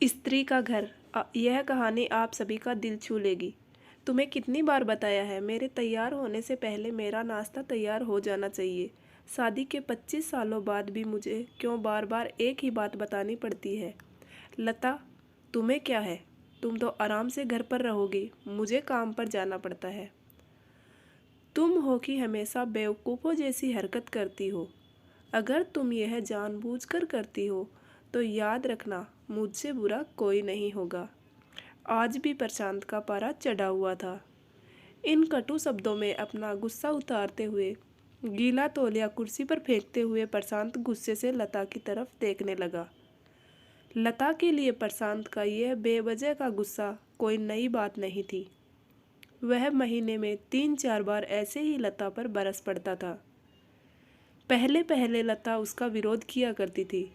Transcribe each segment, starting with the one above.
स्त्री का घर। यह कहानी आप सभी का दिल छू लेगी। तुम्हें कितनी बार बताया है, मेरे तैयार होने से पहले मेरा नाश्ता तैयार हो जाना चाहिए। शादी के 25 सालों बाद भी मुझे क्यों बार बार एक ही बात बतानी पड़ती है। लता, तुम्हें क्या है? तुम तो आराम से घर पर रहोगी, मुझे काम पर जाना पड़ता है। तुम हो कि हमेशा बेवकूफ़ों जैसी हरकत करती हो। अगर तुम यह जानबूझकर करती हो तो याद रखना, मुझसे बुरा कोई नहीं होगा। आज भी प्रशांत का पारा चढ़ा हुआ था। इन कटु शब्दों में अपना गुस्सा उतारते हुए, गीला तौलिया कुर्सी पर फेंकते हुए प्रशांत गुस्से से लता की तरफ देखने लगा। लता के लिए प्रशांत का यह बेवजह का गुस्सा कोई नई बात नहीं थी। वह महीने में 3-4 बार ऐसे ही लता पर बरस पड़ता था। पहले पहले लता उसका विरोध किया करती थी,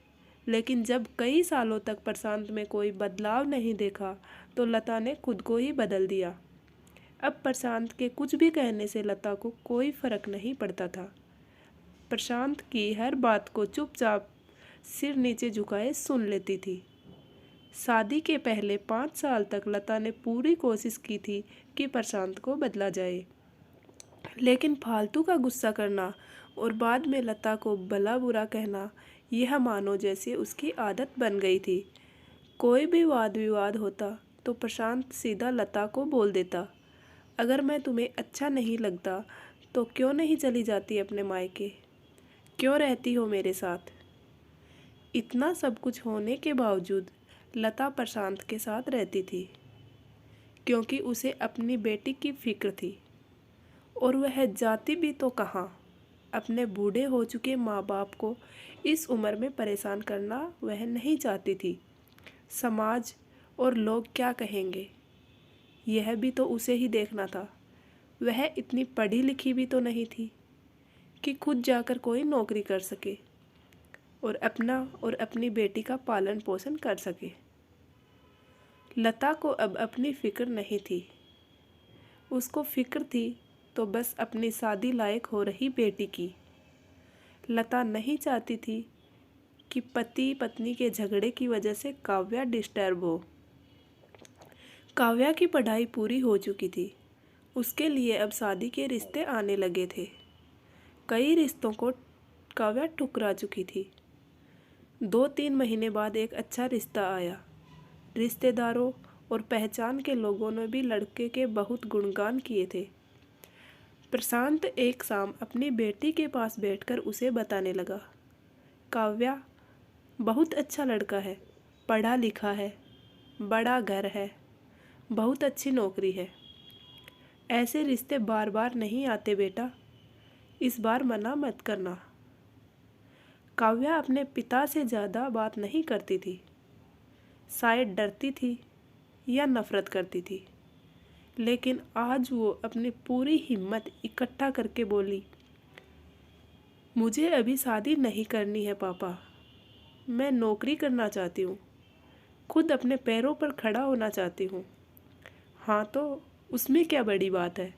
लेकिन जब कई सालों तक प्रशांत में कोई बदलाव नहीं देखा तो लता ने खुद को ही बदल दिया। अब प्रशांत के कुछ भी कहने से लता को कोई फर्क नहीं पड़ता था। प्रशांत की हर बात को चुपचाप सिर नीचे झुकाए सुन लेती थी। शादी के पहले 5 साल तक लता ने पूरी कोशिश की थी कि प्रशांत को बदला जाए, लेकिन फालतू का गुस्सा करना और बाद में लता को भला बुरा कहना, यह मानो जैसे उसकी आदत बन गई थी। कोई भी वाद विवाद होता तो प्रशांत सीधा लता को बोल देता, अगर मैं तुम्हें अच्छा नहीं लगता तो क्यों नहीं चली जाती अपने मायके, क्यों रहती हो मेरे साथ। इतना सब कुछ होने के बावजूद लता प्रशांत के साथ रहती थी, क्योंकि उसे अपनी बेटी की फिक्र थी। और वह जाती भी तो कहाँ। अपने बूढ़े हो चुके माँ बाप को इस उम्र में परेशान करना वह नहीं चाहती थी। समाज और लोग क्या कहेंगे, यह भी तो उसे ही देखना था। वह इतनी पढ़ी लिखी भी तो नहीं थी कि खुद जाकर कोई नौकरी कर सके और अपना और अपनी बेटी का पालन पोषण कर सके। लता को अब अपनी फिक्र नहीं थी। उसको फिक्र थी तो बस अपनी शादी लायक हो रही बेटी की। लता नहीं चाहती थी कि पति पत्नी के झगड़े की वजह से काव्या डिस्टर्ब हो। काव्या की पढ़ाई पूरी हो चुकी थी। उसके लिए अब शादी के रिश्ते आने लगे थे। कई रिश्तों को काव्या ठुकरा चुकी थी। 2-3 महीने बाद एक अच्छा रिश्ता आया। रिश्तेदारों और पहचान के लोगों ने भी लड़के के बहुत गुणगान किए थे। प्रशांत एक शाम अपनी बेटी के पास बैठकर उसे बताने लगा, काव्या, बहुत अच्छा लड़का है, पढ़ा लिखा है, बड़ा घर है, बहुत अच्छी नौकरी है। ऐसे रिश्ते बार बार नहीं आते बेटा, इस बार मना मत करना। काव्या अपने पिता से ज़्यादा बात नहीं करती थी। शायद डरती थी या नफरत करती थी, लेकिन आज वो अपनी पूरी हिम्मत इकट्ठा करके बोली, मुझे अभी शादी नहीं करनी है पापा, मैं नौकरी करना चाहती हूँ, खुद अपने पैरों पर खड़ा होना चाहती हूँ। हाँ तो उसमें क्या बड़ी बात है।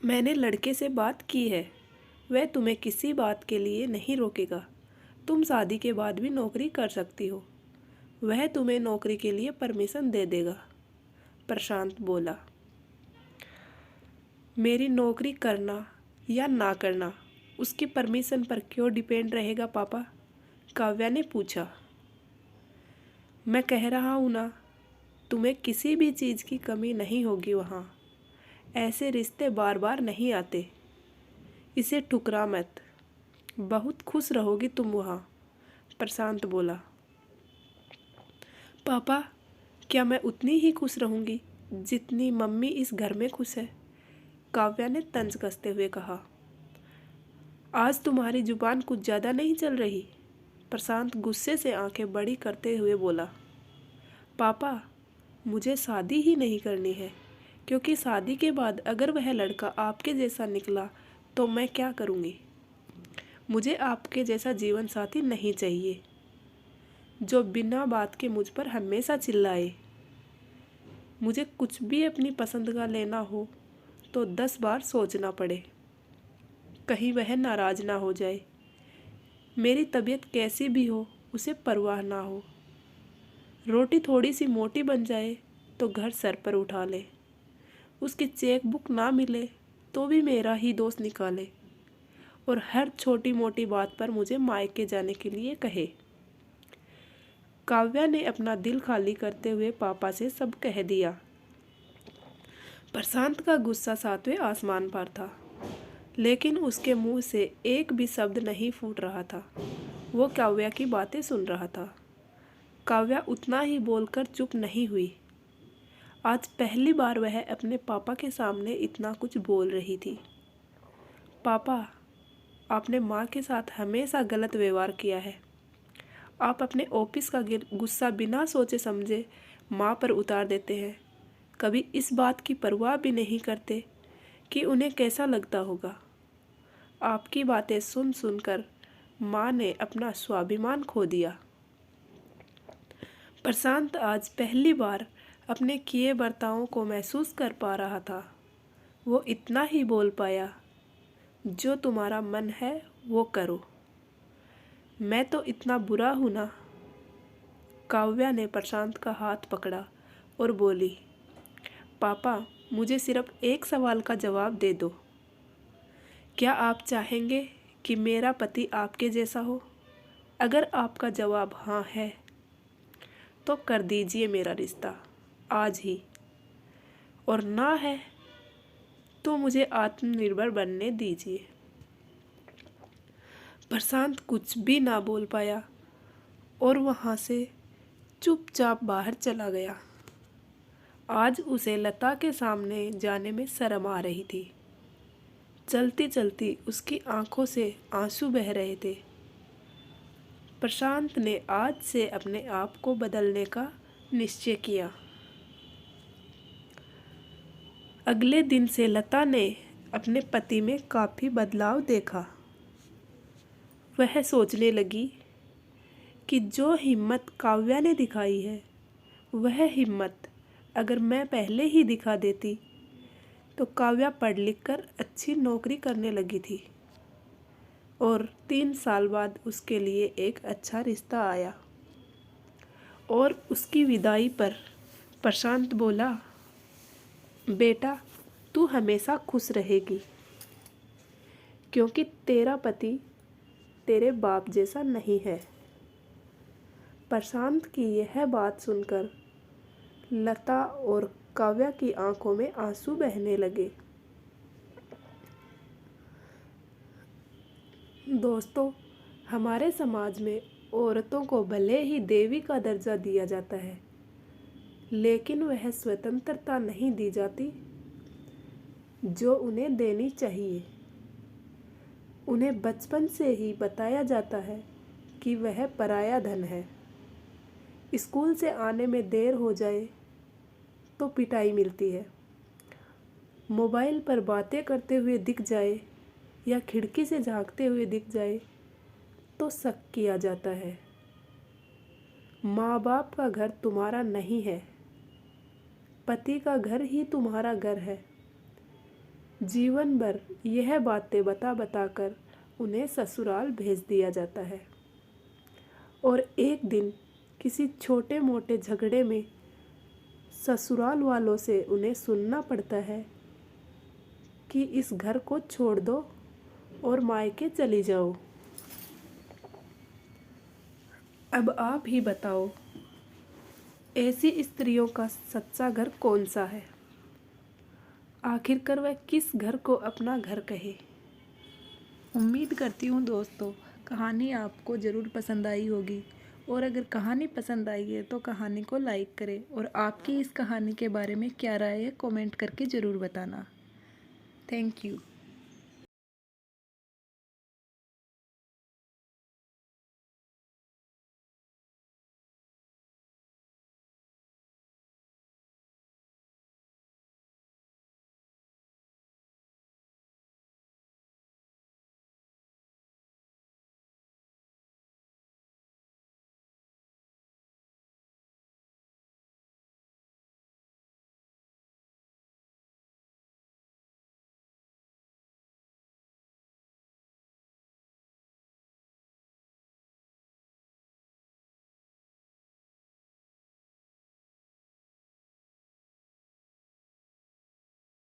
मैंने लड़के से बात की है, वह तुम्हें किसी बात के लिए नहीं रोकेगा। तुम शादी के बाद भी नौकरी कर सकती हो, वह तुम्हें नौकरी के लिए परमिशन दे देगा। प्रशांत बोला, मेरी नौकरी करना या ना करना उसकी परमिशन पर क्यों डिपेंड रहेगा पापा? काव्या ने पूछा। मैं कह रहा हूँ ना, तुम्हें किसी भी चीज़ की कमी नहीं होगी वहाँ। ऐसे रिश्ते बार बार नहीं आते, इसे ठुकरा मत, बहुत खुश रहोगी तुम वहाँ। प्रशांत बोला, पापा, क्या मैं उतनी ही खुश रहूँगी जितनी मम्मी इस घर में खुश है? काव्या ने तंज कसते हुए कहा। आज तुम्हारी जुबान कुछ ज़्यादा नहीं चल रही? प्रशांत गुस्से से आंखें बड़ी करते हुए बोला, पापा, मुझे शादी ही नहीं करनी है, क्योंकि शादी के बाद अगर वह लड़का आपके जैसा निकला तो मैं क्या करूँगी? मुझे आपके जैसा जीवन साथी नहीं चाहिए, जो बिना बात के मुझ पर हमेशा चिल्लाए। मुझे कुछ भी अपनी पसंद का लेना हो तो 10 बार सोचना पड़े, कहीं वह नाराज़ ना हो जाए। मेरी तबीयत कैसी भी हो उसे परवाह ना हो। रोटी थोड़ी सी मोटी बन जाए तो घर सर पर उठा ले, उसकी चेक बुक ना मिले तो भी मेरा ही दोस्त निकाले, और हर छोटी मोटी बात पर मुझे मायके जाने के लिए कहे। काव्या ने अपना दिल खाली करते हुए पापा से सब कह दिया। प्रशांत का गुस्सा सातवें आसमान पर था, लेकिन उसके मुंह से एक भी शब्द नहीं फूट रहा था। वो काव्या की बातें सुन रहा था। काव्या उतना ही बोलकर चुप नहीं हुई। आज पहली बार वह अपने पापा के सामने इतना कुछ बोल रही थी। पापा, आपने माँ के साथ हमेशा गलत व्यवहार किया है। आप अपने ऑफिस का गुस्सा बिना सोचे समझे माँ पर उतार देते हैं। कभी इस बात की परवाह भी नहीं करते कि उन्हें कैसा लगता होगा। आपकी बातें सुन सुनकर माँ ने अपना स्वाभिमान खो दिया। प्रशांत आज पहली बार अपने किए बर्तावों को महसूस कर पा रहा था। वो इतना ही बोल पाया, जो तुम्हारा मन है वो करो। मैं तो इतना बुरा हूँ ना? काव्या ने प्रशांत का हाथ पकड़ा और बोली, पापा, मुझे सिर्फ एक सवाल का जवाब दे दो। क्या आप चाहेंगे कि मेरा पति आपके जैसा हो? अगर आपका जवाब हाँ है तो कर दीजिए मेरा रिश्ता आज ही, और ना है तो मुझे आत्मनिर्भर बनने दीजिए। प्रशांत कुछ भी ना बोल पाया और वहाँ से चुपचाप बाहर चला गया। आज उसे लता के सामने जाने में शर्म आ रही थी। चलती चलती उसकी आंखों से आंसू बह रहे थे। प्रशांत ने आज से अपने आप को बदलने का निश्चय किया। अगले दिन से लता ने अपने पति में काफ़ी बदलाव देखा। वह सोचने लगी कि जो हिम्मत काव्या ने दिखाई है, वह हिम्मत अगर मैं पहले ही दिखा देती तो काव्या पढ़ लिख कर अच्छी नौकरी करने लगी थी, और 3 साल बाद उसके लिए एक अच्छा रिश्ता आया। और उसकी विदाई पर प्रशांत बोला, बेटा, तू हमेशा खुश रहेगी, क्योंकि तेरा पति तेरे बाप जैसा नहीं है। प्रशांत की यह बात सुनकर लता और काव्या की आंखों में आंसू बहने लगे। दोस्तों, हमारे समाज में औरतों को भले ही देवी का दर्जा दिया जाता है, लेकिन वह स्वतंत्रता नहीं दी जाती जो उन्हें देनी चाहिए। उन्हें बचपन से ही बताया जाता है कि वह पराया धन है। स्कूल से आने में देर हो जाए तो पिटाई मिलती है। मोबाइल पर बातें करते हुए दिख जाए या खिड़की से झांकते हुए दिख जाए तो शक किया जाता है। माँ बाप का घर तुम्हारा नहीं है, पति का घर ही तुम्हारा घर है। जीवन भर यह बातें बता बता कर उन्हें ससुराल भेज दिया जाता है, और एक दिन किसी छोटे मोटे झगड़े में ससुराल वालों से उन्हें सुनना पड़ता है कि इस घर को छोड़ दो और मायके चली जाओ। अब आप ही बताओ, ऐसी स्त्रियों का सच्चा घर कौन सा है? आखिरकार वह किस घर को अपना घर कहे? उम्मीद करती हूँ दोस्तों, कहानी आपको ज़रूर पसंद आई होगी, और अगर कहानी पसंद आई है तो कहानी को लाइक करें, और आपकी इस कहानी के बारे में क्या राय है कमेंट करके ज़रूर बताना। Thank you.